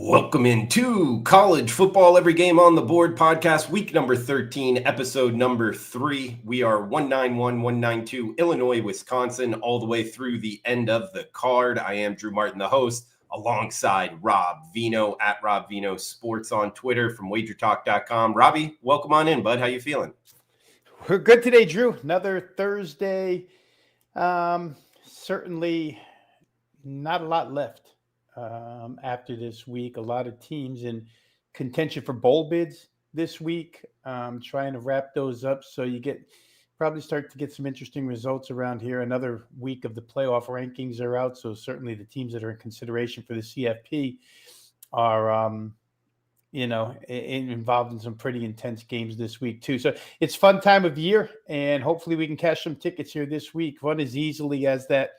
Welcome into College Football Every Game on the Board podcast, week number 13, episode number 3. We are 191, 192, Illinois, Wisconsin, all the way through the end of the card. I am Drew Martin, the host, alongside Rob Vino at Rob Vino Sports on Twitter from wagertalk.com. Robbie, welcome on in, bud. How you feeling? We're good today, Drew. Another Thursday. Certainly not a lot left after this week. A lot of teams in contention for bowl bids this week. Trying to wrap those up so you probably start to get some interesting results around here. Another week of the playoff rankings are out, so certainly the teams that are in consideration for the CFP are involved in some pretty intense games this week too. So it's fun time of year, and hopefully we can cash some tickets here this week. Run as easily as that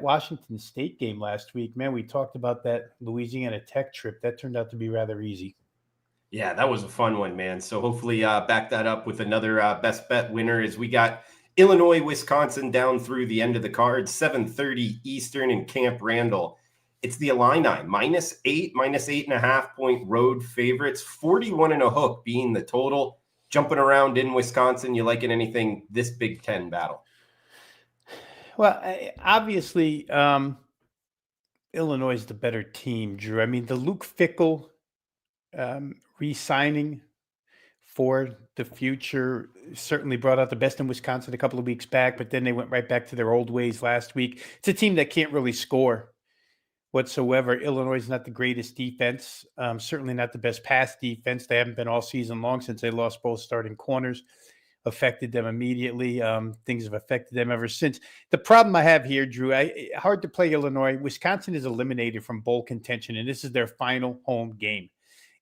Washington State game last week. Man, we talked about that Louisiana Tech trip. That turned out to be rather easy. Yeah, that was a fun one, man. So hopefully back that up with another best bet winner as we got Illinois, Wisconsin down through the end of the card, 7:30 Eastern in Camp Randall. It's the Illini, -8, -8.5 point road favorites, 41 and a hook being the total. Jumping around in Wisconsin, you liking anything this Big Ten battle? Well, obviously, Illinois is the better team, Drew. I mean, the Luke Fickell re-signing for the future certainly brought out the best in Wisconsin a couple of weeks back, but then they went right back to their old ways last week. It's a team that can't really score whatsoever. Illinois is not the greatest defense, certainly not the best pass defense. They haven't been all season long since they lost both starting corners. Affected them immediately. Things have affected them ever since. The problem I have here, Drew, hard to play Illinois. Wisconsin is eliminated from bowl contention, and this is their final home game.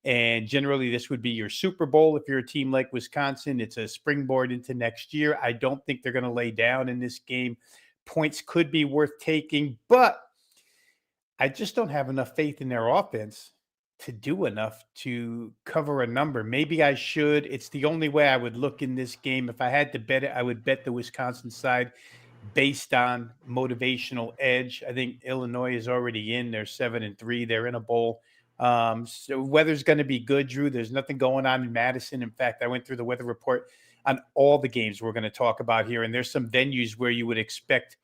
And generally, this would be your Super Bowl if you're a team like Wisconsin. It's a springboard into next year. I don't think they're going to lay down in this game. Points could be worth taking, but I just don't have enough faith in their offense to do enough to cover a number. Maybe I should. It's the only way I would look in this game. If I had to bet it, I would bet the Wisconsin side based on motivational edge. I think Illinois is already in. They're 7-3. They're in a bowl. So weather's going to be good, Drew. There's nothing going on in Madison. In fact, I went through the weather report on all the games we're going to talk about here, and there's some venues where you would expect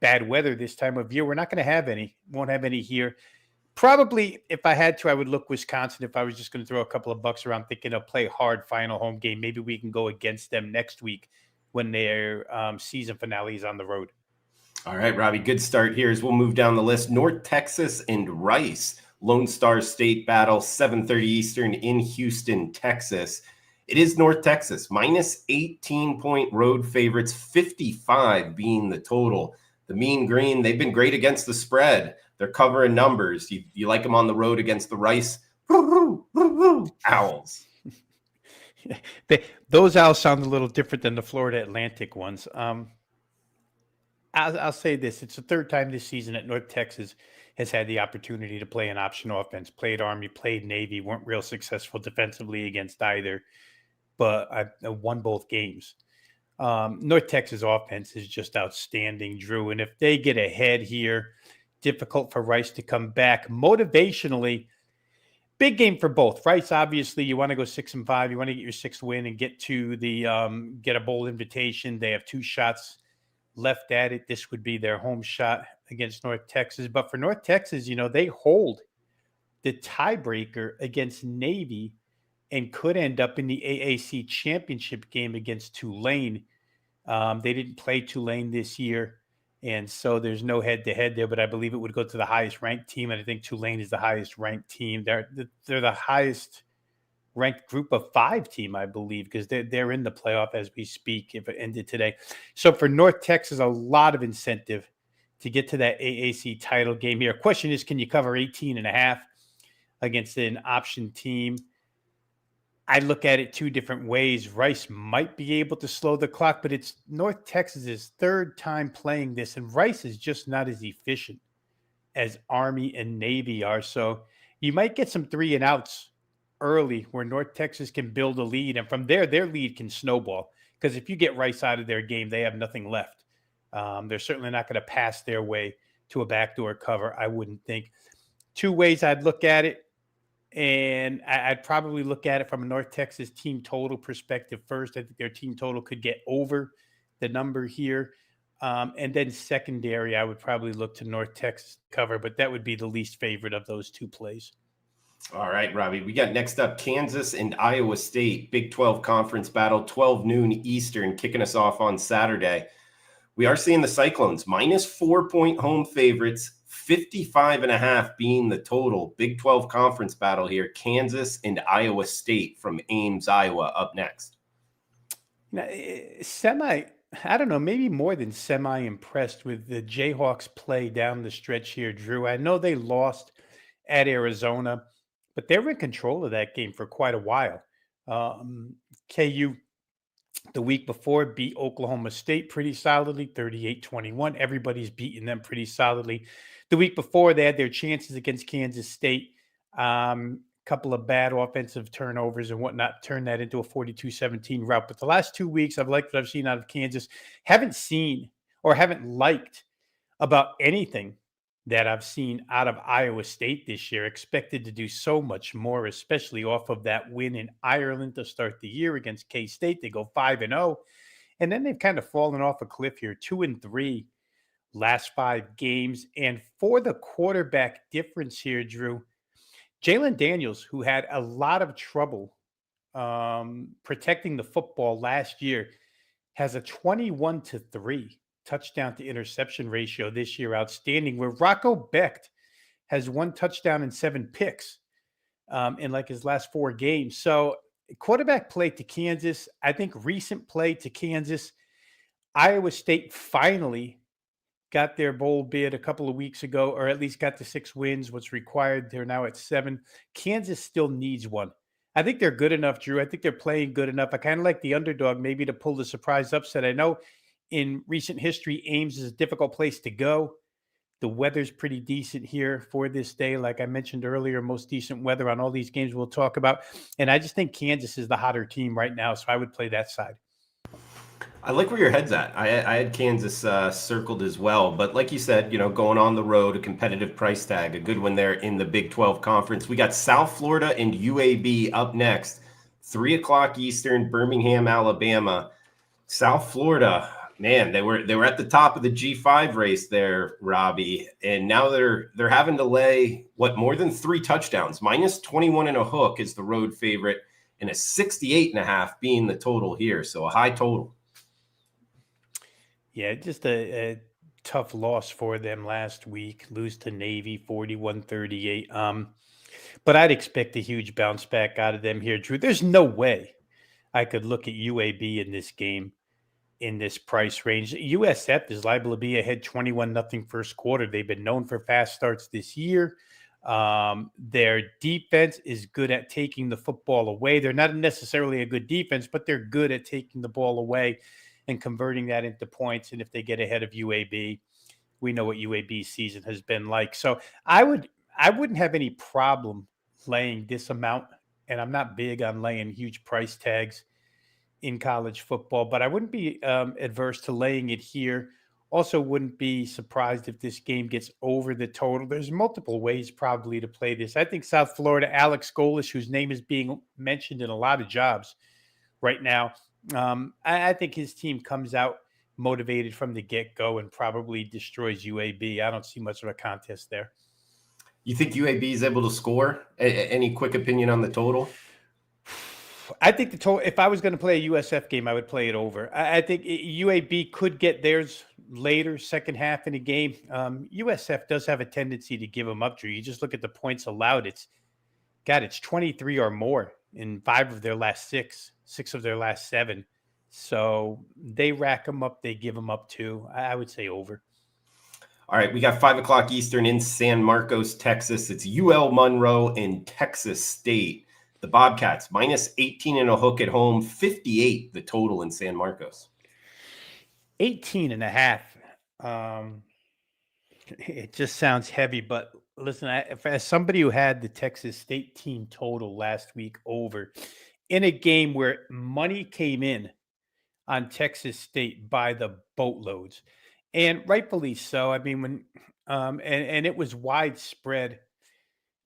bad weather this time of year. We're not going to have any. Won't have any here. Probably, if I had to, I would look Wisconsin. If I was just going to throw a couple of bucks around thinking they'll play hard final home game, maybe we can go against them next week when their season finale is on the road. All right, Robbie, good start here as we'll move down the list. North Texas and Rice, Lone Star State battle, 7:30 Eastern in Houston, Texas. It is North Texas, -18 point road favorites, 55 being the total. The Mean Green, they've been great against the spread. They're covering numbers. You like them on the road against the Rice Owls. Those owls sound a little different than the Florida Atlantic ones. I'll say this. It's the third time this season that North Texas has had the opportunity to play an option offense. Played Army, played Navy, weren't real successful defensively against either, but I won both games. North Texas offense is just outstanding, Drew. And if they get ahead here, difficult for Rice to come back. Motivationally, big game for both. Rice, obviously, you want to go 6-5. You want to get your sixth win and get to the get a bowl invitation. They have 2 shots left at it. This would be their home shot against North Texas. But for North Texas, they hold the tiebreaker against Navy and could end up in the AAC championship game against Tulane. They didn't play Tulane this year, and so there's no head-to-head there, but I believe it would go to the highest-ranked team, and I think Tulane is the highest-ranked team. They're the highest-ranked group of 5 team, I believe, because they're in the playoff as we speak if it ended today. So for North Texas, a lot of incentive to get to that AAC title game here. Question is, can you cover 18.5 against an option team? I look at it 2 different ways. Rice might be able to slow the clock, but it's North Texas's 3rd time playing this, and Rice is just not as efficient as Army and Navy are. So you might get some 3 and outs early where North Texas can build a lead, and from there, their lead can snowball. Because if you get Rice out of their game, they have nothing left. They're certainly not going to pass their way to a backdoor cover, I wouldn't think. 2 ways I'd look at it. And I'd probably look at it from a North Texas team total perspective first. I think their team total could get over the number here. And then secondary, I would probably look to North Texas cover, but that would be the least favorite of those two plays. All right, Robbie. We got next up Kansas and Iowa State, Big 12 conference battle, 12 noon Eastern, kicking us off on Saturday. We are seeing the Cyclones minus 4-point home favorites, 55.5 being the total. Big 12 conference battle here. Kansas and Iowa State from Ames, Iowa up next. Now, I don't know, maybe more than semi impressed with the Jayhawks play down the stretch here, Drew. I know they lost at Arizona, but they were in control of that game for quite a while. KU the week before beat Oklahoma State pretty solidly, 38-21. Everybody's beating them pretty solidly. The week before, they had their chances against Kansas State. Couple of bad offensive turnovers and whatnot, turned that into a 42-17 rout. But the last 2 weeks, I've liked what I've seen out of Kansas. Haven't liked about anything that I've seen out of Iowa State this year. Expected to do so much more, especially off of that win in Ireland to start the year against K-State. They go 5-0, and then they've kind of fallen off a cliff here, 2-3 last 5 games. And for the quarterback difference here, Drew, Jalen Daniels, who had a lot of trouble protecting the football last year, has a 21-3 touchdown to interception ratio this year, outstanding, where Rocco Becht has 1 touchdown and 7 picks in like his last 4 games. So quarterback play to Kansas, I think recent play to Kansas. Iowa State finally got their bowl bid a couple of weeks ago, or at least got to 6 wins, what's required. They're now at 7. Kansas still needs one. I think they're good enough, Drew. I think they're playing good enough. I kind of like the underdog maybe to pull the surprise upset. I know in recent history, Ames is a difficult place to go. The weather's pretty decent here for this day. Like I mentioned earlier, most decent weather on all these games we'll talk about. And I just think Kansas is the hotter team right now, so I would play that side. I like where your head's at. I had Kansas circled as well. But like you said, going on the road, a competitive price tag, a good one there in the Big 12 conference. We got South Florida and UAB up next, 3 o'clock Eastern, Birmingham, Alabama. South Florida, man, they were at the top of the G5 race there, Robbie, and now they're having to lay more than 3 touchdowns. Minus 21 and a hook is the road favorite, and a 68.5 being the total here. So a high total. Yeah, just a tough loss for them last week. Lose to Navy 41-38. But I'd expect a huge bounce back out of them here, Drew. There's no way I could look at UAB in this game in this price range. USF is liable to be ahead 21-0 first quarter. They've been known for fast starts this year. Their defense is good at taking the football away. They're not necessarily a good defense, but they're good at taking the ball away and converting that into points. And if they get ahead of UAB, we know what UAB's season has been like. So I wouldn't have any problem laying this amount. And I'm not big on laying huge price tags in college football, but I wouldn't be adverse to laying it here. Also wouldn't be surprised if this game gets over the total. There's multiple ways probably to play this. I think South Florida, Alex Golesh, whose name is being mentioned in a lot of jobs right now, I think his team comes out motivated from the get-go and probably destroys UAB. I don't see much of a contest there. You think UAB is able to score? Any quick opinion on the total? I think the total, if I was going to play a USF game, I would play it over. I think UAB could get theirs later, second half in a game. USF does have a tendency to give them up, Drew. You just look at the points allowed. It's 23 or more in 5 of their last 6 of their last 7. So they rack them up. They give them up too. I would say over. All right, we got 5 o'clock Eastern in San Marcos, Texas. It's UL Monroe and Texas State. The Bobcats minus 18 and a hook at home, 58 the total in San Marcos. 18.5. It just sounds heavy, but listen, as somebody who had the Texas State team total last week over in a game where money came in on Texas State by the boatloads, and rightfully so. I mean, when and it was widespread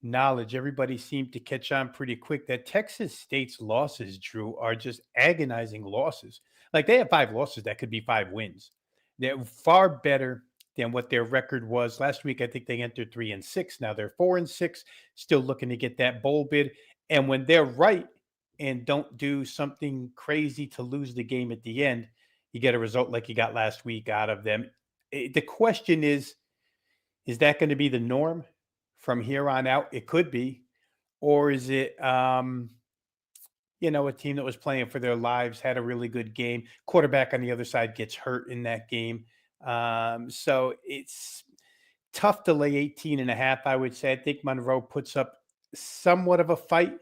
knowledge, everybody seemed to catch on pretty quick that Texas State's losses, Drew, are just agonizing losses. Like they have 5 losses that could be 5 wins. They're far better than what their record was last week. I think they entered 3-6. Now they're 4-6, still looking to get that bowl bid. And when they're right and don't do something crazy to lose the game at the end, you get a result like you got last week out of them. The question is that going to be the norm from here on out? It could be. Or is it, a team that was playing for their lives, had a really good game. Quarterback on the other side gets hurt in that game. So it's tough to lay 18.5, I would say. I think Monroe puts up somewhat of a fight.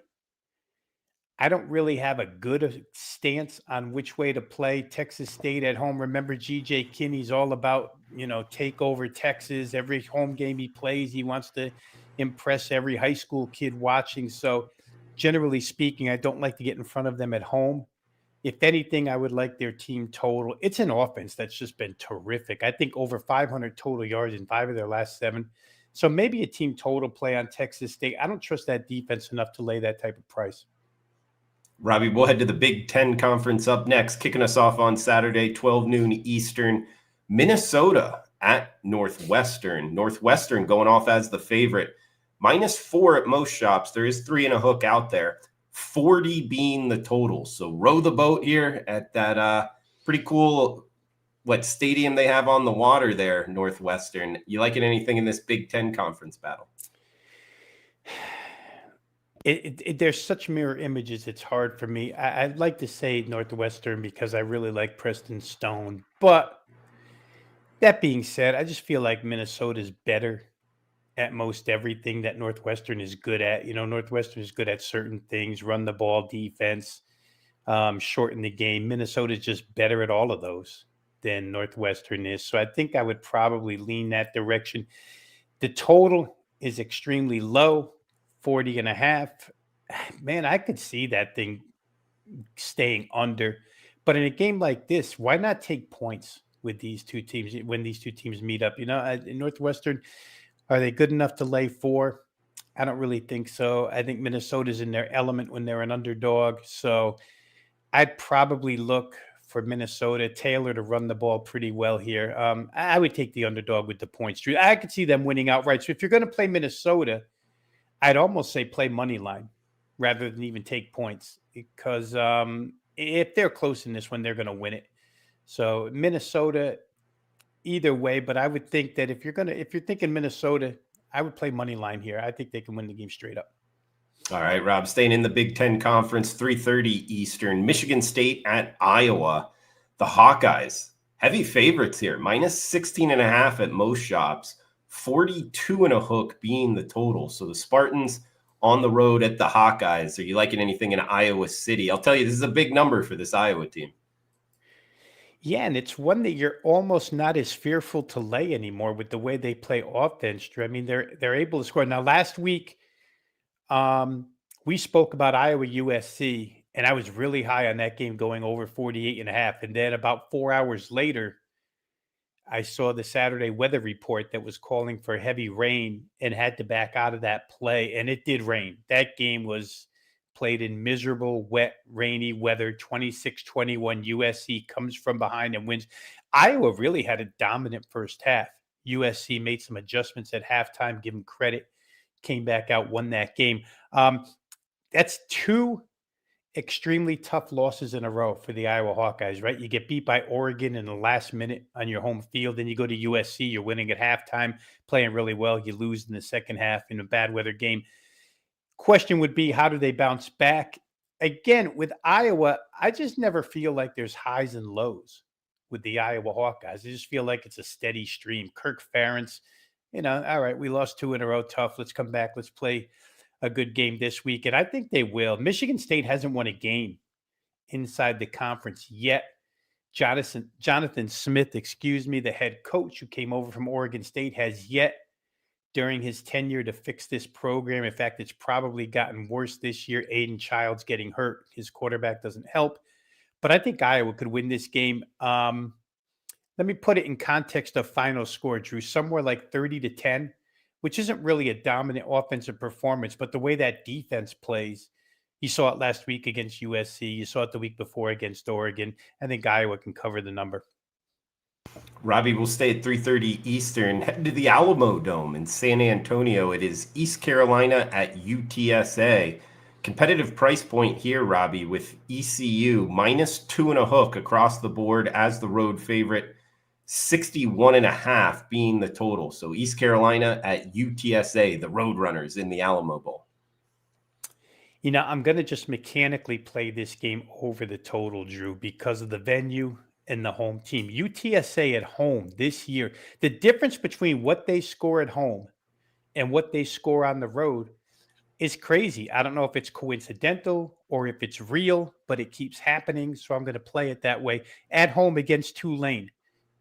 I don't really have a good stance on which way to play. Texas State at home. Remember, GJ Kinney's all about, take over Texas. Every home game he plays, he wants to impress every high school kid watching. So, generally speaking, I don't like to get in front of them at home. If anything, I would like their team total. It's an offense that's just been terrific. I think over 500 total yards in 5 of their last 7. So maybe a team total play on Texas State. I don't trust that defense enough to lay that type of price. Robbie, we'll head to the Big Ten Conference up next. Kicking us off on Saturday, 12 noon Eastern. Minnesota at Northwestern. Northwestern going off as the favorite. -4 at most shops. There is 3 and a hook out there. 40 being the total. So row the boat here at that pretty cool stadium they have on the water there, Northwestern. You liking anything in this Big Ten Conference battle? There's such mirror images. It's hard for me. I'd like to say Northwestern because I really like Preston Stone. But that being said, I just feel like Minnesota's better at most everything that Northwestern is good at. Northwestern is good at certain things, run the ball, defense, shorten the game. Minnesota's just better at all of those than Northwestern is. So I think I would probably lean that direction. The total is extremely low. 40.5. Man, I could see that thing staying under. But in a game like this, why not take points with these two teams when these two teams meet up? In Northwestern, are they good enough to lay 4? I don't really think so. I think Minnesota's in their element when they're an underdog. So I'd probably look for Minnesota. Taylor to run the ball pretty well here. I would take the underdog with the points. I could see them winning outright. So if you're going to play Minnesota, I'd almost say play money line rather than even take points because if they're close in this one, they're going to win it. So Minnesota, either way, but I would think that if you're thinking Minnesota, I would play money line here. I think they can win the game straight up. All right, Rob, staying in the Big Ten Conference, 3:30 Eastern, Michigan State at Iowa. The Hawkeyes, heavy favorites here, -16.5 at most shops. 42 and a hook being the total. So the Spartans on the road at the Hawkeyes. Are you liking anything in Iowa City? I'll tell you, this is a big number for this Iowa team. Yeah, and it's one that you're almost not as fearful to lay anymore with the way they play offense. I mean, they're able to score. Now, last week, we spoke about Iowa USC, and I was really high on that game going over 48.5. And then about 4 hours later, I saw the Saturday weather report that was calling for heavy rain and had to back out of that play. And it did rain. That game was played in miserable, wet, rainy weather. 26-21 USC comes from behind and wins. Iowa really had a dominant first half. USC made some adjustments at halftime, give them credit, came back out, won that game. That's 2 extremely tough losses in a row for the Iowa Hawkeyes, right? You get beat by Oregon in the last minute on your home field. Then you go to USC, you're winning at halftime, playing really well. You lose in the second half in a bad weather game. Question would be, how do they bounce back? Again, with Iowa, I just never feel like there's highs and lows with the Iowa Hawkeyes. I just feel like it's a steady stream. Kirk Ferentz, all right, we lost 2 in a row, tough. Let's come back. Let's play a good game this week. And I think they will. Michigan State hasn't won a game inside the conference yet. Jonathan Smith, the head coach who came over from Oregon State, has yet during his tenure to fix this program. In fact, it's probably gotten worse this year. Aiden Childs getting hurt. His quarterback doesn't help. But I think Iowa could win this game. Let me put it in context of final score, Drew. Somewhere like 30-10. which isn't really a dominant offensive performance, but the way that defense plays, you saw it last week against USC. You saw it the week before against Oregon. I think Iowa can cover the number. Robbie will stay at 3:30 Eastern. Head to the Alamo Dome in San Antonio. It is East Carolina at UTSA. Competitive price point here, Robbie, with ECU -2.5 across the board as the road favorite, 61.5 being the total. So East Carolina at UTSA, the Roadrunners in the Alamo Bowl. I'm going to just mechanically play this game over the total, Drew, because of the venue and the home team. UTSA at home this year, the difference between what they score at home and what they score on the road is crazy. I don't know if it's coincidental or if it's real, but it keeps happening. So I'm going to play it that way. At home against Tulane,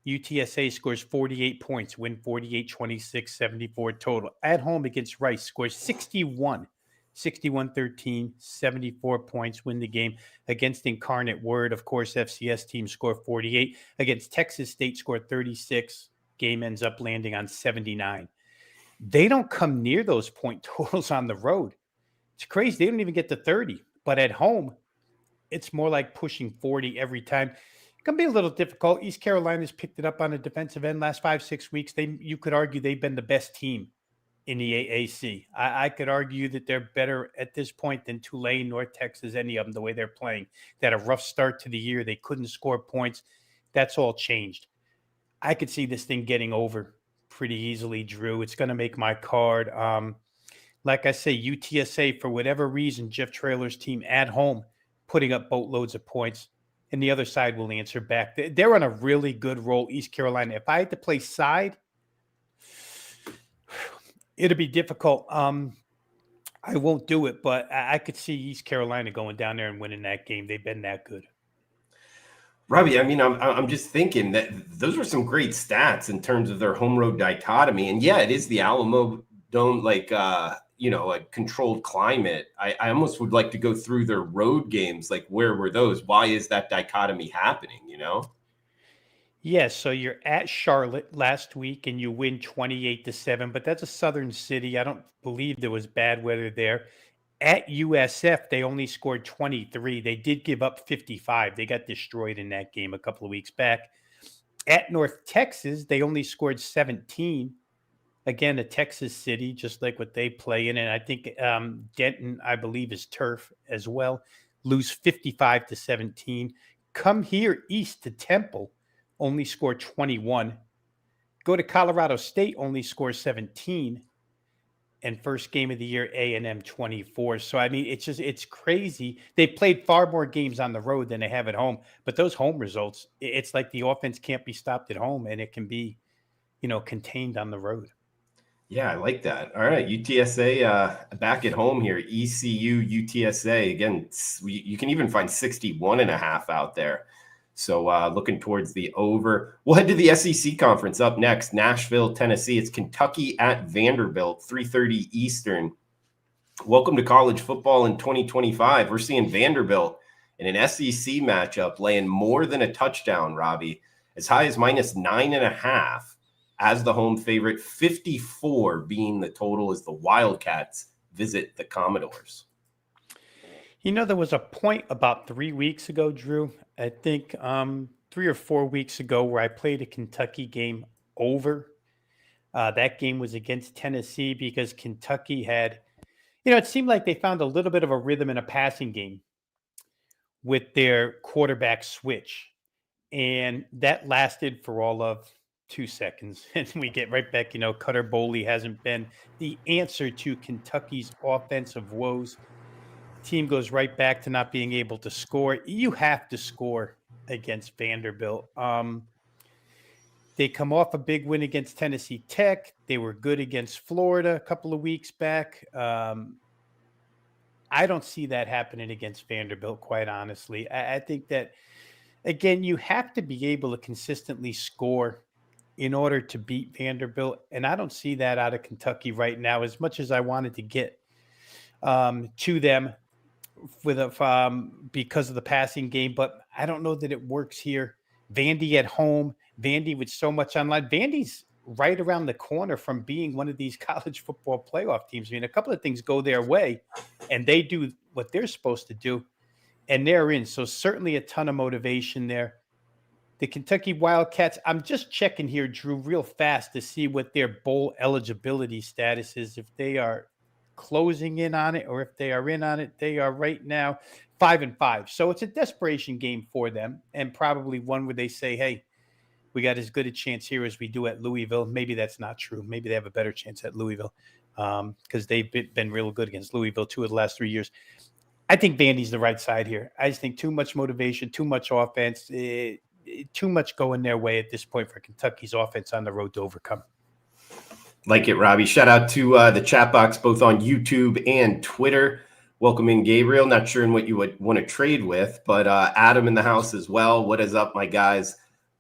UTSA scores 48 points, win 48, 26, 74 total. At home against Rice, scores 61, 13, 74 points, win the game. Against Incarnate Word, of course, FCS team score 48. Against Texas State, scored 36. Game ends up landing on 79. They don't come near those point totals on the road. It's crazy. They don't even get to 30. But at home, it's more like pushing 40 every time. It can be a little difficult. East Carolina's picked it up on a defensive end last 5-6 weeks. You could argue they've been the best team in the AAC. I could argue that they're better at this point than Tulane, North Texas, any of them, the way they're playing. They had a rough start to the year. They couldn't score points. That's all changed. I could see this thing getting over pretty easily, Drew. It's going to make my card. Like I say, UTSA, for whatever reason, Jeff Traylor's team at home, putting up boatloads of points. And the other side will answer back. They're on a really good roll, East Carolina. If I had to play side, it'll be difficult. I won't do it, but I could see East Carolina going down there and winning that game. They've been that good. Robbie, I mean, I'm just thinking that those are some great stats in terms of their home road dichotomy. And yeah, it is the Alamo Dome, like a controlled climate. I almost would like to go through their road games. Like, where were those? Why is that dichotomy happening? Yes, so you're at Charlotte last week and you win 28-7, but that's a southern city. I don't believe there was bad weather there. At USF, they only scored 23. They did give up 55. They got destroyed in that game a couple of weeks back. At North Texas, they only scored 17. Again, a Texas city, just like what they play in. And I think Denton, I believe, is turf as well. Lose 55-17. Come here east to Temple, only score 21. Go to Colorado State, only score 17. And first game of the year, A&M 24. So, I mean, it's crazy. They played far more games on the road than they have at home. But those home results, it's like the offense can't be stopped at home and it can be, contained on the road. Yeah, I like that. All right, UTSA back at home here. ECU, UTSA. Again, you can even find 61.5 out there. So looking towards the over. We'll head to the SEC conference up next. Nashville, Tennessee. It's Kentucky at Vanderbilt, 3:30 Eastern. Welcome to college football in 2025. We're seeing Vanderbilt in an SEC matchup laying more than a touchdown, Robbie, as high as -9.5 as the home favorite, 54 being the total as the Wildcats visit the Commodores. There was a point about 3 weeks ago, Drew, I think 3 or 4 weeks ago, where I played a Kentucky game over. That game was against Tennessee because Kentucky had, it seemed like they found a little bit of a rhythm in a passing game with their quarterback switch. And that lasted for all of 2 seconds. And we get right back, Cutter Boley hasn't been the answer to Kentucky's offensive woes. Team goes right back to not being able to score. You have to score against Vanderbilt. They come off a big win against Tennessee Tech. They were good against Florida a couple of weeks back. I don't see that happening against Vanderbilt, quite honestly. I think that, again, you have to be able to consistently score in order to beat Vanderbilt. And I don't see that out of Kentucky right now, as much as I wanted to get to them because of the passing game, but I don't know that it works here. Vandy at home, Vandy with so much online. Vandy's right around the corner from being one of these college football playoff teams. I mean, a couple of things go their way and they do what they're supposed to do, and they're in. So certainly a ton of motivation there. The Kentucky Wildcats, I'm just checking here, Drew, real fast to see what their bowl eligibility status is, if they are closing in on it or if they are in on it. They are right now 5-5. So it's a desperation game for them, and probably one where they say, hey, we got as good a chance here as we do at Louisville. Maybe that's not true. Maybe they have a better chance at Louisville because they've been real good against Louisville 2 of the last 3 years. I think Vandy's the right side here. I just think too much motivation, too much offense, too much going their way at this point for Kentucky's offense on the road to overcome. Like it, Robbie. Shout out to the chat box, both on YouTube and Twitter. Welcome in, Gabriel. Not sure in what you would want to trade with, but Adam in the house as well. What is up, my guys?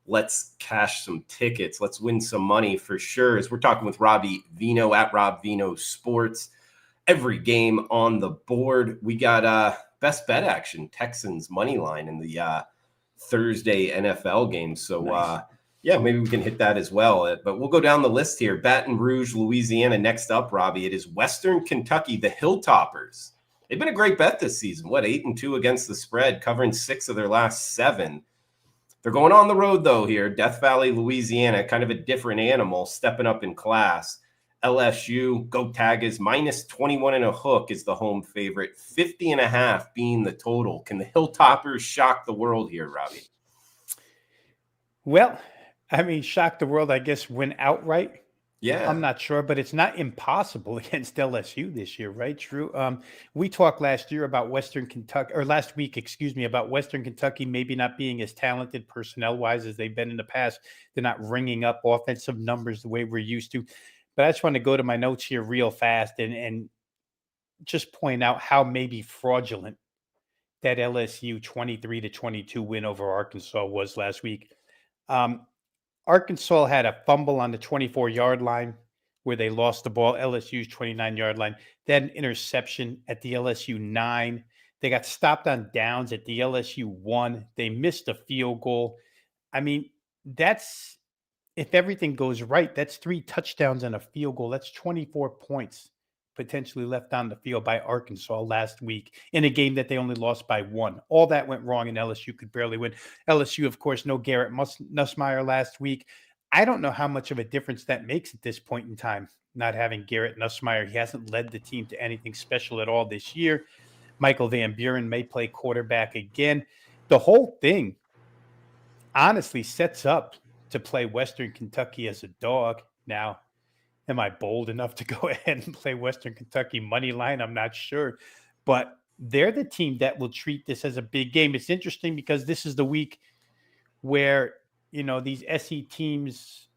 Let's cash some tickets. Let's win some money for sure. As we're talking with Robbie Vino at Rob Vino Sports. Every game on the board. We got best bet action, Texans money line in the Thursday NFL game. So, Nice. Yeah, maybe we can hit that as well. But we'll go down the list here. Baton Rouge, Louisiana. Next up, Robbie, it is Western Kentucky, the Hilltoppers. They've been a great bet this season. 8-2 against the spread, covering 6 of their last 7. They're going on the road, though, here. Death Valley, Louisiana, kind of a different animal, stepping up in class. LSU, go Tigers, -21 and a hook is the home favorite. 50.5 being the total. Can the Hilltoppers shock the world here, Robbie? Well, I mean, shock the world, I guess, win outright. Yeah. I'm not sure, but it's not impossible against LSU this year, right, Drew? We talked last week, about Western Kentucky maybe not being as talented personnel-wise as they've been in the past. They're not ringing up offensive numbers the way we're used to. But I just want to go to my notes here real fast and just point out how maybe fraudulent that LSU 23-22 win over Arkansas was last week. Arkansas had a fumble on the 24-yard line where they lost the ball, LSU's 29-yard line. Then interception at the LSU 9. They got stopped on downs at the LSU 1. They missed a field goal. I mean, that's, if everything goes right, that's 3 touchdowns and a field goal. That's 24 points potentially left on the field by Arkansas last week in a game that they only lost by 1. All that went wrong, and LSU could barely win. LSU, of course, no Garrett Nussmeier last week. I don't know how much of a difference that makes at this point in time, not having Garrett Nussmeier. He hasn't led the team to anything special at all this year. Michael Van Buren may play quarterback again. The whole thing honestly sets up to play Western Kentucky as a dog. Now, am I bold enough to go ahead and play Western Kentucky money line? I'm not sure, but they're the team that will treat this as a big game. It's interesting because this is the week where, these SE teams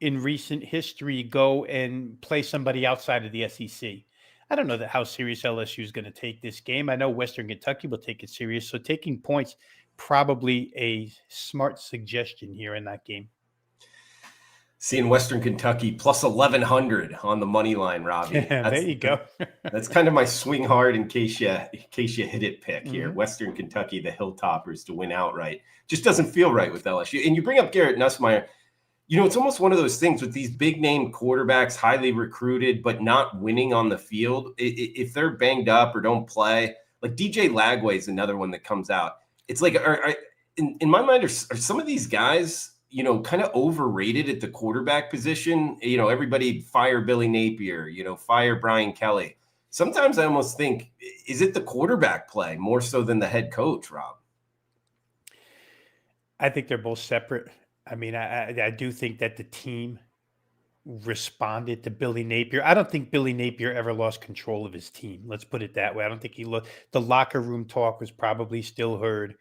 in recent history go and play somebody outside of the SEC. I don't know how serious LSU is going to take this game. I know Western Kentucky will take it serious. So taking points, probably a smart suggestion here in that game. Seeing Western Kentucky plus 1,100 on the money line, Robbie. There you go. That's kind of my swing hard in case you hit it pick here. Mm-hmm. Western Kentucky, the Hilltoppers to win outright. Just doesn't feel right with LSU. And you bring up Garrett Nussmeier. It's almost one of those things with these big name quarterbacks, highly recruited, but not winning on the field. If they're banged up or don't play, like DJ Lagway is another one that comes out. It's like, in my mind, are some of these guys – kind of overrated at the quarterback position. Everybody fire Billy Napier, fire Brian Kelly. Sometimes I almost think, is it the quarterback play more so than the head coach, Rob? I think they're both separate. I mean, I do think that the team responded to Billy Napier. I don't think Billy Napier ever lost control of his team. Let's put it that way. I don't think the locker room talk was probably still heard.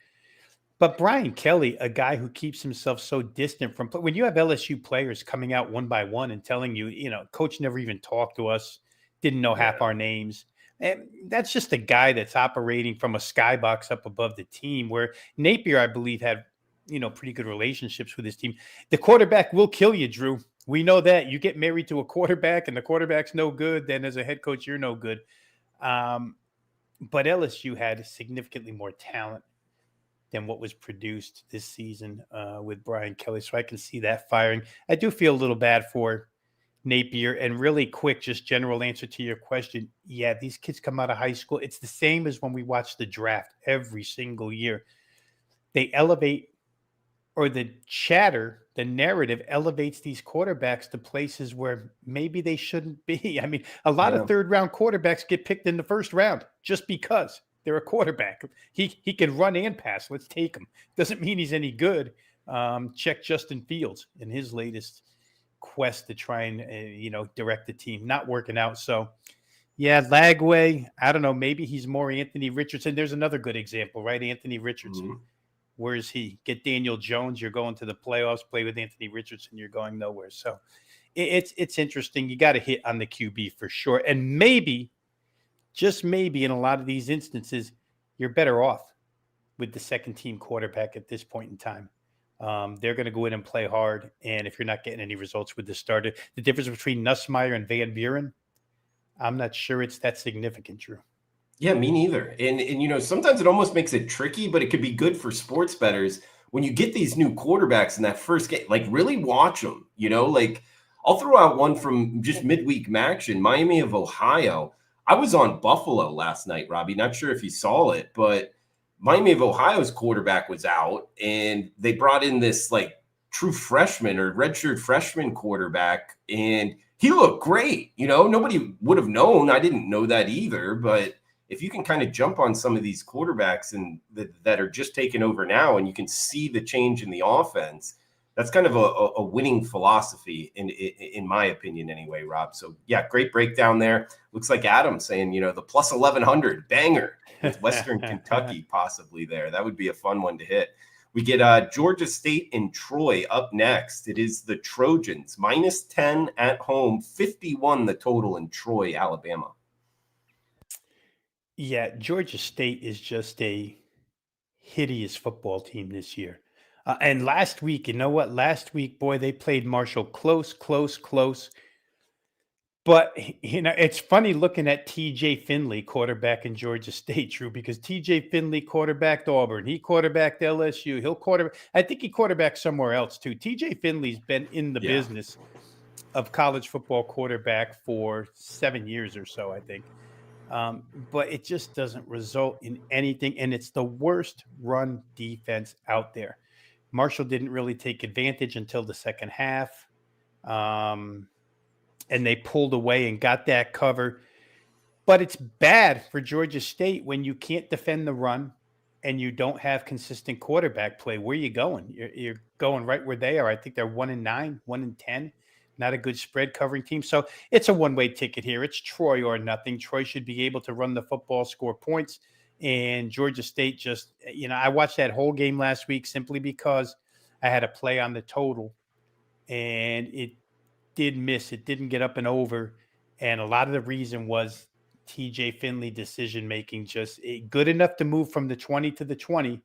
But Brian Kelly, a guy who keeps himself so distant from – when you have LSU players coming out one by one and telling you, coach never even talked to us, didn't know half our names. And that's just a guy that's operating from a skybox up above the team, where Napier, I believe, had, pretty good relationships with his team. The quarterback will kill you, Drew. We know that. You get married to a quarterback and the quarterback's no good, then as a head coach, you're no good. But LSU had significantly more talent than what was produced this season with Brian Kelly. So I can see that firing. I do feel a little bad for Napier. And really quick, just general answer to your question. Yeah, these kids come out of high school. It's the same as when we watch the draft every single year. They elevate, or the chatter, the narrative elevates these quarterbacks to places where maybe they shouldn't be. I mean, a lot Yeah. of third round quarterbacks get picked in the first round just because they're a quarterback. He can run and pass. Let's take him. Doesn't mean he's any good. Check Justin Fields in his latest quest to try and direct the team, not working out. So yeah, Lagway, I don't know, maybe he's more Anthony Richardson. There's another good example, right? Anthony Richardson. Mhm. Where is he? Get Daniel Jones, you're going to the playoffs. Play with Anthony Richardson, you're going nowhere. So it's interesting. You got to hit on the QB for sure. And maybe, just maybe, in a lot of these instances, you're better off with the second team quarterback at this point in time. They're going to go in and play hard. And if you're not getting any results with the starter, the difference between Nussmeier and Van Buren, I'm not sure it's that significant, Drew. Yeah, me neither. And sometimes it almost makes it tricky, but it could be good for sports bettors when you get these new quarterbacks in that first game. Like, really watch them. Like, I'll throw out one from just midweek action. Miami of Ohio. I was on Buffalo last night, Robbie. Not sure if you saw it, but Miami of Ohio's quarterback was out, and they brought in this like true freshman or redshirt freshman quarterback, and he looked great. Nobody would have known. I didn't know that either, but if you can kind of jump on some of these quarterbacks and that are just taking over now, and you can see the change in the offense, that's kind of a winning philosophy in my opinion anyway, Rob. So yeah, great breakdown there. Looks like Adam saying, the plus 1100 banger with Western Kentucky possibly there. That would be a fun one to hit. We get Georgia State and Troy up next. It is the Trojans minus 10 at home, 51 the total in Troy, Alabama. Yeah, Georgia State is just a hideous football team this year. And last week, you know what? Last week, boy, they played Marshall close, close, close. But, it's funny looking at TJ Finley, quarterback in Georgia State, Drew, because TJ Finley quarterbacked Auburn. He quarterbacked LSU. I think he quarterbacked somewhere else too. TJ Finley's been in the business of college football quarterback for 7 years or so, I think. But it just doesn't result in anything. And it's the worst run defense out there. Marshall didn't really take advantage until the second half. And they pulled away and got that cover. But it's bad for Georgia State when you can't defend the run and you don't have consistent quarterback play. Where are you going? You're going right where they are. I think they're 1-9, 1-10. Not a good spread covering team. So it's a one-way ticket here. It's Troy or nothing. Troy should be able to run the football, score points. And Georgia State just, I watched that whole game last week simply because I had a play on the total. And it did miss. It didn't get up and over. And a lot of the reason was TJ Finley decision-making, just good enough to move from the 20 to the 20.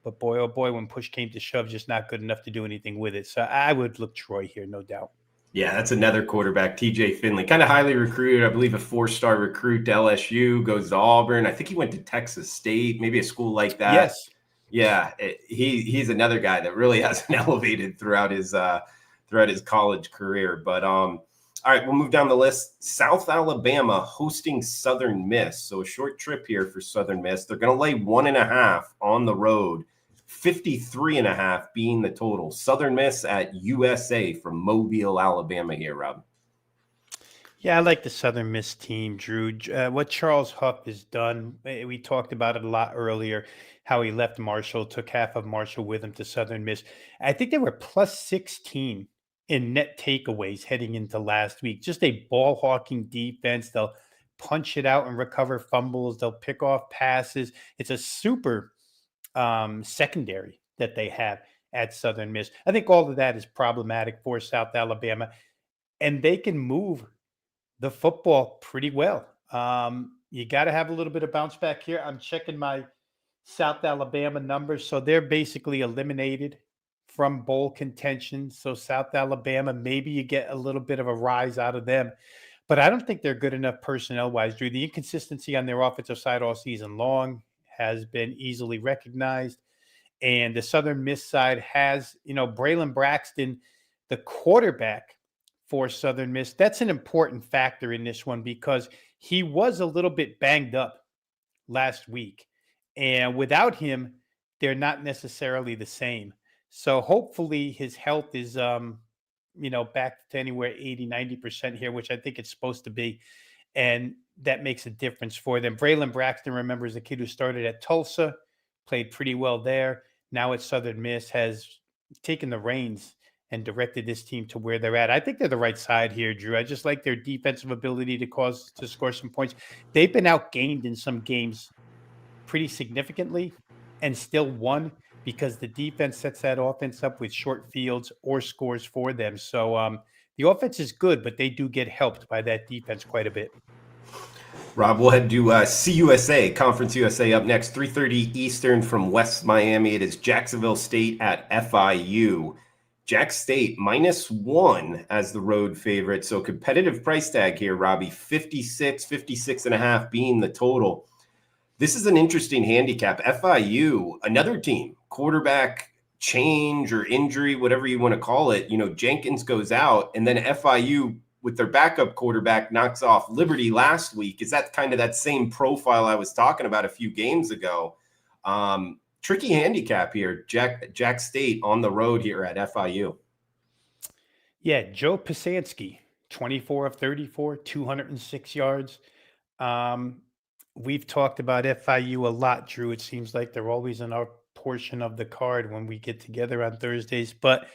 But boy, oh boy, when push came to shove, just not good enough to do anything with it. So I would look Troy here, no doubt. Yeah, that's another quarterback, TJ Finley, kind of highly recruited. I believe a 4-star recruit to LSU, goes to Auburn. I think he went to Texas State, maybe a school like that. Yes. Yeah, he's another guy that really hasn't elevated throughout his college career. But all right, we'll move down the list. South Alabama hosting Southern Miss. So a short trip here for Southern Miss. They're going to lay 1.5 on the road. 53.5 being the total. Southern Miss at USA from Mobile, Alabama here, Rob. Yeah, I like the Southern Miss team, Drew. What Charles Huff has done, we talked about it a lot earlier, how he left Marshall, took half of Marshall with him to Southern Miss. I think they were plus 16 in net takeaways heading into last week. Just a ball hawking defense. They'll punch it out and recover fumbles. They'll pick off passes. It's a super secondary that they have at Southern Miss. I think all of that is problematic for South Alabama, and they can move the football pretty well. You got to have a little bit of bounce back here. I'm checking my South Alabama numbers. So they're basically eliminated from bowl contention. So South Alabama, maybe you get a little bit of a rise out of them, but I don't think they're good enough personnel-wise, Drew. The inconsistency on their offensive side all season long has been easily recognized. And the Southern Miss side has, Braylon Braxton, the quarterback for Southern Miss. That's an important factor in this one because he was a little bit banged up last week. And without him, they're not necessarily the same. So hopefully his health is back to anywhere 80-90% here, which I think it's supposed to be. And that makes a difference for them. Braylon Braxton, remember, is a kid who started at Tulsa, played pretty well there. Now at Southern Miss, has taken the reins and directed this team to where they're at. I think they're the right side here, Drew. I just like their defensive ability to score some points. They've been outgained in some games pretty significantly and still won because the defense sets that offense up with short fields or scores for them. So the offense is good, but they do get helped by that defense quite a bit. Rob, we'll head to CUSA, Conference USA up next, 3:30 Eastern from West Miami. It is Jacksonville State at FIU. Jack State -1 as the road favorite. So competitive price tag here, Robbie, 56.5 being the total. This is an interesting handicap. FIU, another team, quarterback change or injury, whatever you want to call it. Jenkins goes out, and then FIU with their backup quarterback knocks off Liberty last week. Is that kind of that same profile I was talking about a few games ago? Tricky handicap here. Jack State on the road here at FIU. Yeah, Joe Pasansky, 24 of 34, 206 yards. We've talked about FIU a lot, Drew. It seems like they're always in our portion of the card when we get together on Thursdays. But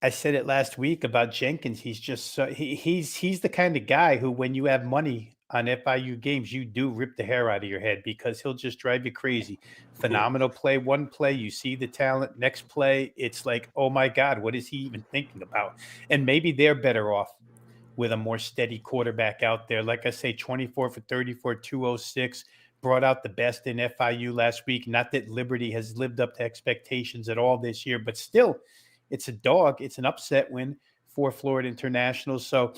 I said it last week about Jenkins. He's just he's the kind of guy who, when you have money on FIU games, you do rip the hair out of your head because he'll just drive you crazy. Phenomenal play, one play, you see the talent. Next play, it's like, oh my God, what is he even thinking about? And maybe they're better off with a more steady quarterback out there. Like I say, 24 for 34, 206, brought out the best in FIU last week. Not that Liberty has lived up to expectations at all this year, but still, it's a dog. It's an upset win for Florida International. So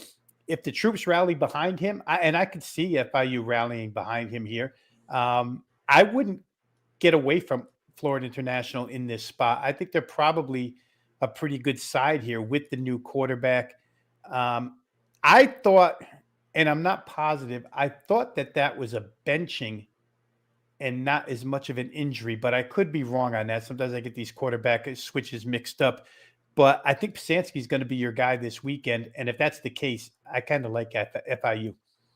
if the troops rally behind him, I could see FIU rallying behind him here, I wouldn't get away from Florida International in this spot. I think they're probably a pretty good side here with the new quarterback. I thought, and I'm not positive, I thought that was a benching and not as much of an injury, but I could be wrong on that. Sometimes I get these quarterback switches mixed up. But I think Pasansky is going to be your guy this weekend. And if that's the case, I kind of like FIU.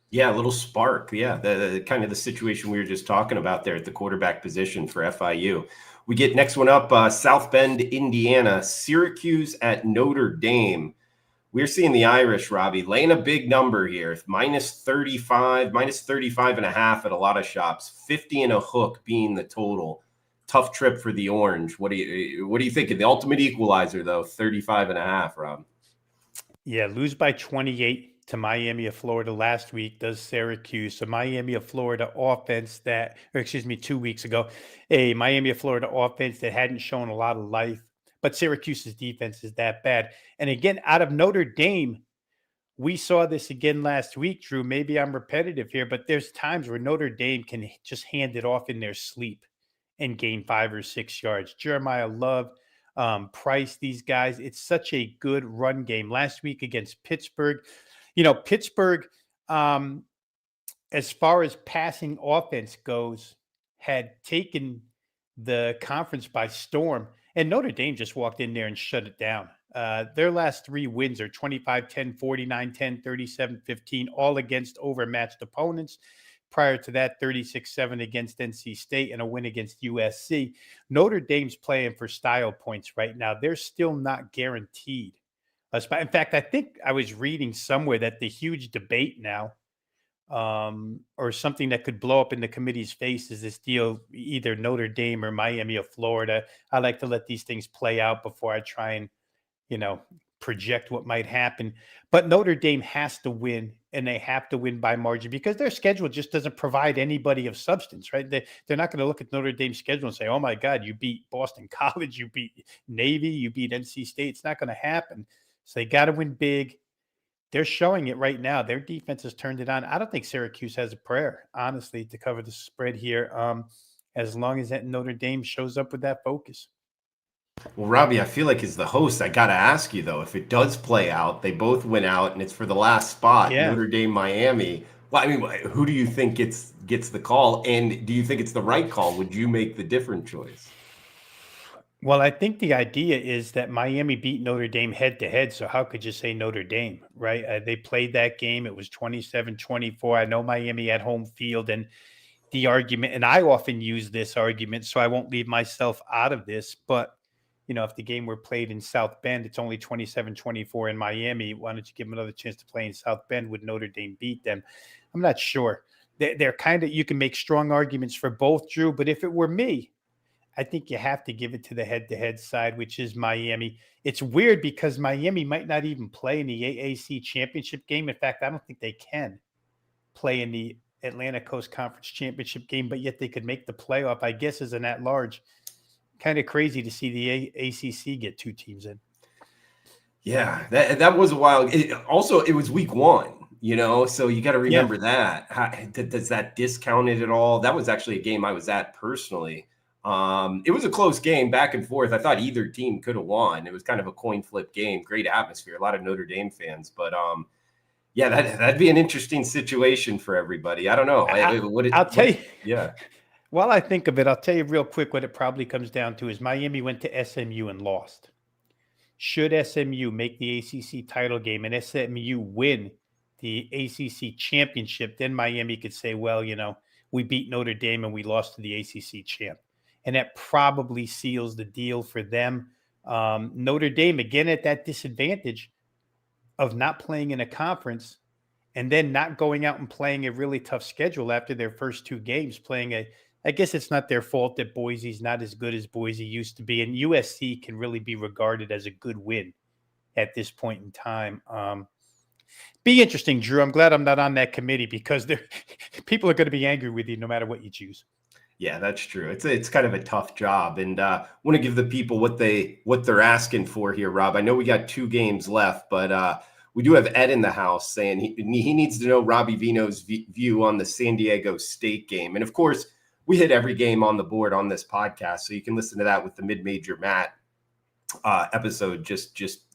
Yeah, a little spark. Yeah, the kind of the situation we were just talking about there at the quarterback position for FIU. We get next one up, South Bend, Indiana, Syracuse at Notre Dame. We're seeing the Irish, Robbie, laying a big number here, -35, -35.5 at a lot of shops, 50 and a hook being the total. Tough trip for the Orange. What do you think? The ultimate equalizer, though, 35.5, Rob. Yeah, lose by 28 to Miami of Florida last week does Syracuse. So Miami of Florida offense 2 weeks ago, a Miami of Florida offense that hadn't shown a lot of life. But Syracuse's defense is that bad. And again, out of Notre Dame, we saw this again last week, Drew. Maybe I'm repetitive here, but there's times where Notre Dame can just hand it off in their sleep and gain 5 or 6 yards. Jeremiah Love, Price, these guys, it's such a good run game. Last week against Pittsburgh, Pittsburgh, as far as passing offense goes, had taken the conference by storm. And Notre Dame just walked in there and shut it down. Their last 3 wins are 25-10, 49-10, 37-15, all against overmatched opponents. Prior to that, 36-7 against NC State and a win against USC. Notre Dame's playing for style points right now. They're still not guaranteed a spot. In fact, I think I was reading somewhere that the huge debate now, or something that could blow up in the committee's face, is this deal, either Notre Dame or Miami of Florida. I like to let these things play out before I try and, project what might happen. But Notre Dame has to win, and they have to win by margin because their schedule just doesn't provide anybody of substance, right? They're not going to look at Notre Dame's schedule and say, oh my God, you beat Boston College, you beat Navy, you beat NC State. It's not going to happen. So they got to win big. They're showing it right now. Their defense has turned it on. I don't think Syracuse has a prayer, honestly, to cover the spread here. as long as that Notre Dame shows up with that focus. Well, Robbie, I feel like as the host, I got to ask you though, if it does play out, they both went out, and it's for the last spot, Yeah. Notre Dame, Miami. Well, I mean, who do you think gets the call, and do you think it's the right call? Would you make the different choice? Well, I think the idea is that Miami beat Notre Dame head to head. So how could you say Notre Dame, right? They played that game. It was 27-24. I know Miami had home field, and the argument, and I often use this argument, so I won't leave myself out of this, but if the game were played in South Bend, it's only 27-24 in Miami. Why don't you give them another chance to play in South Bend? Would Notre Dame beat them? I'm not sure. They're kind of, you can make strong arguments for both, Drew, but if it were me, I think you have to give it to the head-to-head side, which is Miami. It's weird because Miami might not even play in the AAC championship game. In fact, I don't think they can play in the Atlantic Coast Conference championship game, but yet they could make the playoff, I guess, as an at-large. Kind of crazy to see the ACC get 2 teams in. Yeah, that was a while. Also, it was week 1, so you got to remember that. Does that discount it at all? That was actually a game I was at personally. It was a close game, back and forth. I thought either team could have won. It was kind of a coin flip game. Great atmosphere, a lot of Notre Dame fans. But yeah, that'd be an interesting situation for everybody. I don't know. I'll tell you. Yeah. While I think of it, I'll tell you real quick what it probably comes down to is Miami went to SMU and lost. Should SMU make the ACC title game and SMU win the ACC championship, then Miami could say, well, we beat Notre Dame and we lost to the ACC champ. And that probably seals the deal for them. Notre Dame, again, at that disadvantage of not playing in a conference and then not going out and playing a really tough schedule after their first 2 games, I guess it's not their fault that Boise's not as good as Boise used to be. And USC can really be regarded as a good win at this point in time. Be interesting, Drew. I'm glad I'm not on that committee because people are going to be angry with you no matter what you choose. Yeah, that's true. It's kind of a tough job, and want to give the people what they're asking for here, Rob. I know we got 2 games left, but we do have Ed in the house saying he needs to know Robbie Vino's view on the San Diego State game, and of course, we hit every game on the board on this podcast, so you can listen to that with the Mid-Major Matt episode.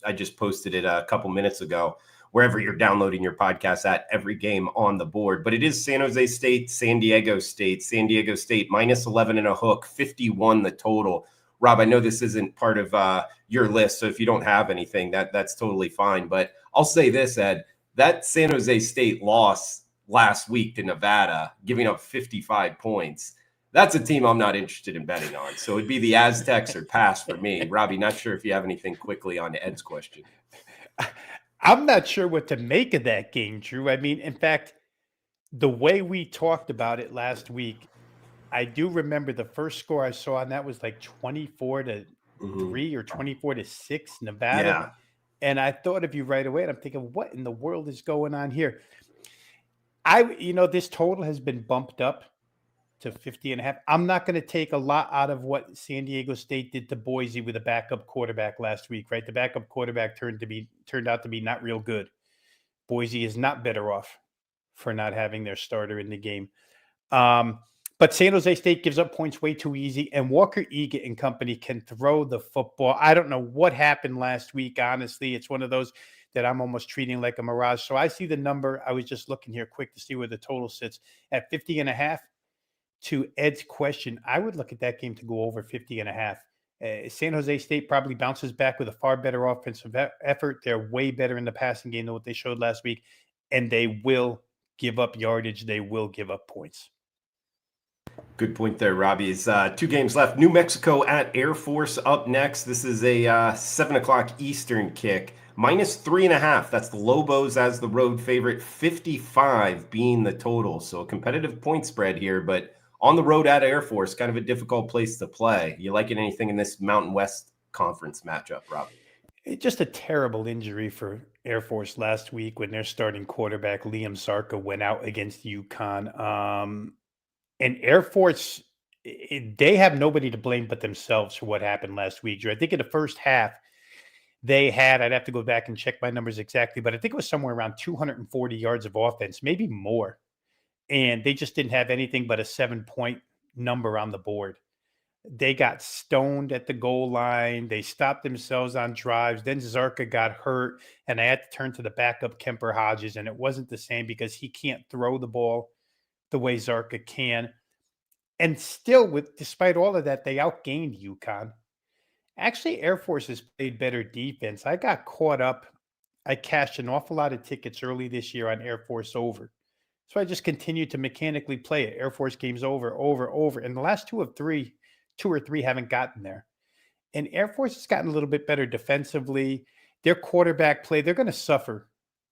I just posted it a couple minutes ago, wherever you're downloading your podcast at, every game on the board. But it is San Jose State, San Diego State. San Diego State minus 11 and a hook, 51 the total. Rob, I know this isn't part of your list, so if you don't have anything, that's totally fine. But I'll say this, Ed, that San Jose State loss last week to Nevada, giving up 55 points, that's a team I'm not interested in betting on. So it'd be the Aztecs or pass for me. Robbie, not sure if you have anything quickly on Ed's question. I'm not sure what to make of that game, Drew. I mean, in fact, the way we talked about it last week, I do remember the first score I saw on that was like 24-3 or 24-6 Nevada. Yeah. And I thought of you right away, and I'm thinking, what in the world is going on here? This total has been bumped up to 50.5. I'm not going to take a lot out of what San Diego State did to Boise with a backup quarterback last week, right? The backup quarterback turned out to be not real good. Boise is not better off for not having their starter in the game. But San Jose State gives up points way too easy, and Walker Egan and company can throw the football. I don't know what happened last week, honestly. It's one of those that I'm almost treating like a mirage. So I see the number. I was just looking here quick to see where the total sits at 50.5. To Ed's question, I would look at that game to go over 50.5. San Jose State probably bounces back with a far better offensive effort. They're way better in the passing game than what they showed last week, and they will give up yardage. They will give up points. Good point there, Robbie. Is 2 games left. New Mexico at Air Force up next. This is a 7:00 Eastern kick. Minus 3.5. That's the Lobos as the road favorite. 55 being the total. So a competitive point spread here, but on the road at Air Force, kind of a difficult place to play. You liking anything in this Mountain West Conference matchup, Rob? Just a terrible injury for Air Force last week when their starting quarterback, Liam Sarka, went out against UConn. And Air Force, they have nobody to blame but themselves for what happened last week. I think in the first half, they had, I'd have to go back and check my numbers exactly, but I think it was somewhere around 240 yards of offense, maybe more. And they just didn't have anything but a 7-point number on the board. They got stoned at the goal line. They stopped themselves on drives. Then Zarka got hurt, and I had to turn to the backup Kemper Hodges, and it wasn't the same because he can't throw the ball the way Zarka can. And still, despite all of that, they outgained UConn. Actually, Air Force has played better defense. I got caught up. I cashed an awful lot of tickets early this year on Air Force over. So I just continued to mechanically play it. Air Force games over. And the last two or three haven't gotten there. And Air Force has gotten a little bit better defensively. Their quarterback play, they're going to suffer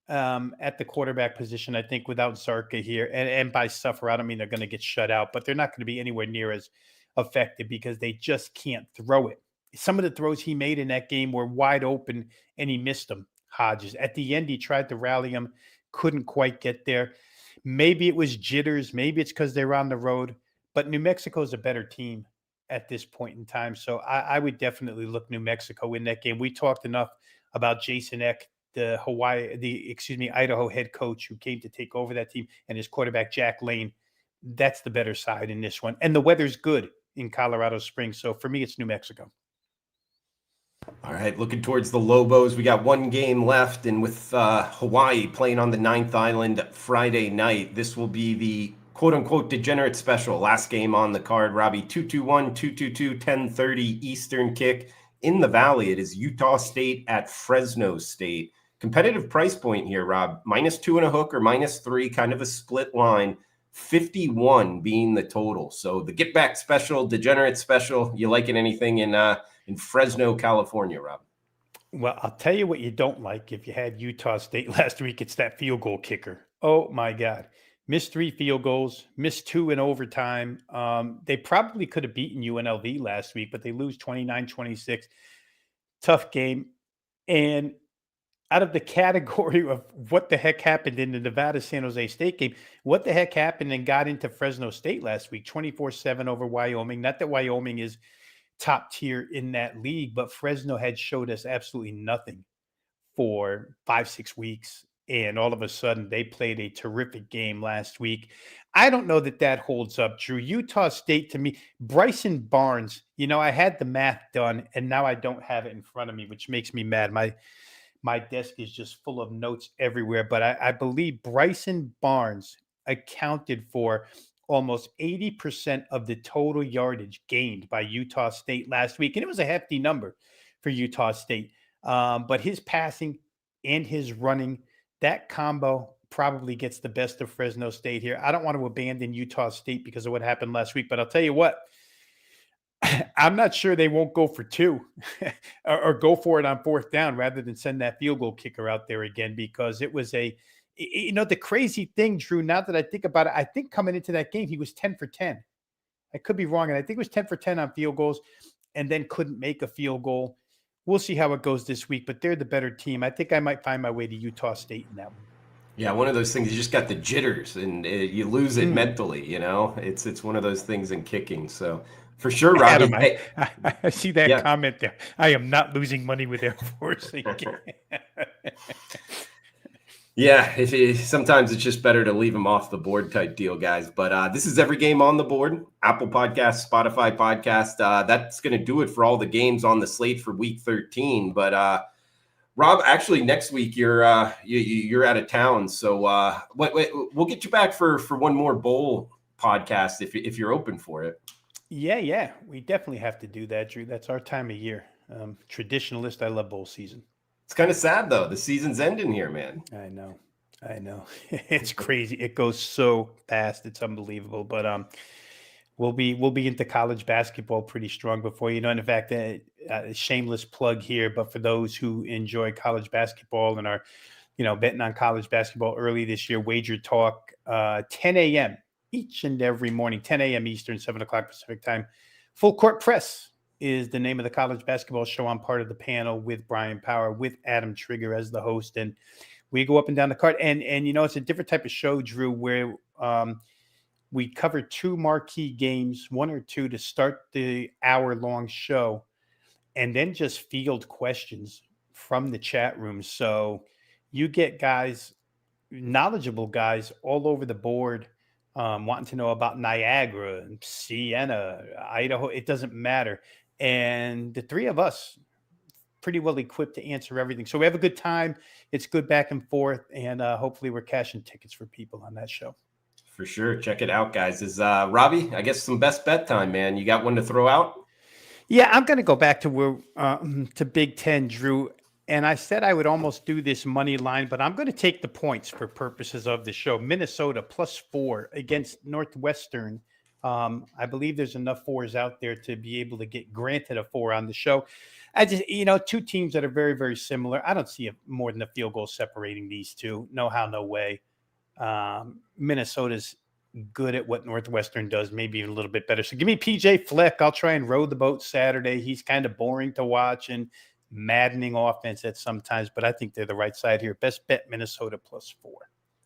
at the quarterback position, I think, without Zarka here. And by suffer, I don't mean they're going to get shut out, but they're not going to be anywhere near as effective because they just can't throw it. Some of the throws he made in that game were wide open and he missed them, Hodges. At the end, he tried to rally him, couldn't quite get there. Maybe it was jitters. Maybe it's because they're on the road. But New Mexico is a better team at this point in time. So I would definitely look New Mexico in that game. We talked enough about Jason Eck, the Idaho head coach who came to take over that team, and his quarterback, Jack Lane. That's the better side in this one. And the weather's good in Colorado Springs. So for me, it's New Mexico. All right, looking towards the Lobos. We got one game left, and with Hawaii playing on the 9th Island Friday night, this will be the quote-unquote degenerate special. Last game on the card, Robbie, 221, 222, 10:30 Eastern kick. In the Valley, it is Utah State at Fresno State. Competitive price point here, Rob. -2 and a hook or -3, kind of a split line. 51 being the total. So the get back special, degenerate special. You liking anything in Fresno, California, Rob? Well, I'll tell you what you don't like if you had Utah State last week. It's that field goal kicker. Oh, my God. Missed 3 field goals, missed 2 in overtime. They probably could have beaten UNLV last week, but they lose 29-26. Tough game. And out of the category of what the heck happened in the Nevada-San Jose State game, what the heck happened and got into Fresno State last week, 24-7 over Wyoming. Not that Wyoming is top tier in that league, but Fresno had showed us absolutely nothing for 5-6 weeks. And all of a sudden they played a terrific game last week. I don't know that holds up, Drew. Utah State, to me, Bryson Barnes, I had the math done and now I don't have it in front of me, which makes me mad. My desk is just full of notes everywhere, but I believe Bryson Barnes accounted for almost 80% of the total yardage gained by Utah State last week. And it was a hefty number for Utah State. But his passing and his running, that combo probably gets the best of Fresno State here. I don't want to abandon Utah State because of what happened last week, but I'll tell you what, I'm not sure they won't go for 2 or go for it on 4th down rather than send that field goal kicker out there again, because it was the crazy thing, Drew, now that I think about it, I think coming into that game, he was 10 for 10. I could be wrong. And I think it was 10 for 10 on field goals and then couldn't make a field goal. We'll see how it goes this week, but they're the better team. I think I might find my way to Utah State in that one. Yeah, one of those things, you just got the jitters and you lose it mentally, It's one of those things in kicking. So for sure, Robbie. Adam, I see that comment there. I am not losing money with Air Force. Yeah, sometimes it's just better to leave them off the board type deal, guys. But this is every game on the board. Apple Podcast, Spotify Podcast. That's going to do it for all the games on the slate for Week 13. But Rob, actually, next week you're out of town, so we'll get you back for one more bowl podcast if you're open for it. Yeah, we definitely have to do that, Drew. That's our time of year. Traditionalist, I love bowl season. It's kind of sad though. The season's ending here, man. I know. It's crazy. It goes so fast. It's unbelievable. But we'll be into college basketball pretty strong before you know. And in fact, a shameless plug here, but for those who enjoy college basketball and are, betting on college basketball early this year, Wager Talk, 10 a.m. each and every morning, 10 a.m. Eastern, 7 o'clock Pacific time. Full Court Press is the name of the college basketball show. I'm part of the panel with Brian Power, with Adam Trigger as the host, and we go up and down the card. And it's a different type of show, Drew, where we cover 2 marquee games, 1 or 2 to start the hour-long show, and then just field questions from the chat room. So you get guys, knowledgeable guys all over the board, wanting to know about Niagara, Siena, Idaho. It doesn't matter. And the three of us pretty well equipped to answer everything. So we have a good time. It's good back and forth. And hopefully we're cashing tickets for people on that show. For sure. Check it out, guys. Is Robbie, I guess some best bet time, man. You got one to throw out? Yeah, I'm going to go back to where to Big Ten, Drew. And I said I would almost do this money line, but I'm going to take the points for purposes of the show. Minnesota +4 against Northwestern. I believe there's enough fours out there to be able to get granted a 4 on the show. I just, two teams that are very, very similar. I don't see more than a field goal separating these two. No how, no way. Minnesota's good at what Northwestern does, maybe even a little bit better. So give me PJ Fleck. I'll try and row the boat Saturday. He's kind of boring to watch and maddening offense at sometimes, but I think they're the right side here. Best bet Minnesota +4.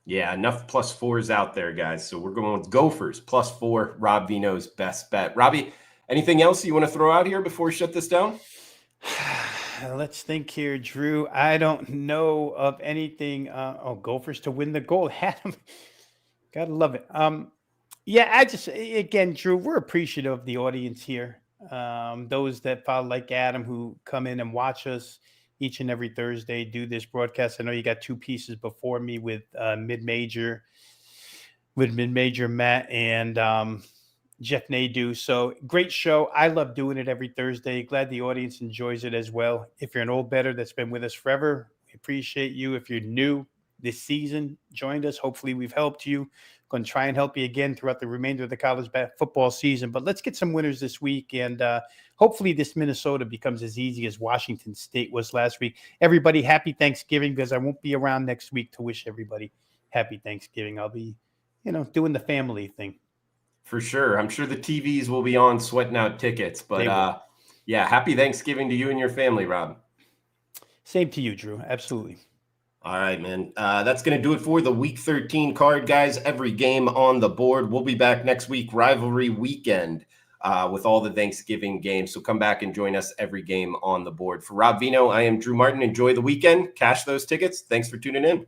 Yeah, enough +4s out there, guys. So we're going with Gophers +4. Rob Vino's best bet. Robbie, anything else you want to throw out here before we shut this down? Let's think here, Drew. I don't know of anything. Gophers to win the gold. Gotta love it. Yeah, again, Drew, we're appreciative of the audience here. Those that follow, like Adam, who come in and watch us each and every Thursday, do this broadcast. I know you got 2 pieces before me with mid-major Matt and Jeff Nadeau. So great show. I love doing it every Thursday. Glad the audience enjoys it as well. If you're an old bettor that's been with us forever, we appreciate you. If you're new this season, joined us. Hopefully we've helped you. Going to try and help you again throughout the remainder of the college football season. But let's get some winners this week. And hopefully this Minnesota becomes as easy as Washington State was last week. Everybody, happy Thanksgiving, because I won't be around next week to wish everybody happy Thanksgiving. I'll be, doing the family thing. For sure. I'm sure the TVs will be on sweating out tickets. But yeah, happy Thanksgiving to you and your family, Rob. Same to you, Drew. Absolutely. All right, man. That's going to do it for the Week 13 card, guys. Every game on the board. We'll be back next week, rivalry weekend, with all the Thanksgiving games. So come back and join us every game on the board. For Rob Vino, I am Drew Martin. Enjoy the weekend. Cash those tickets. Thanks for tuning in.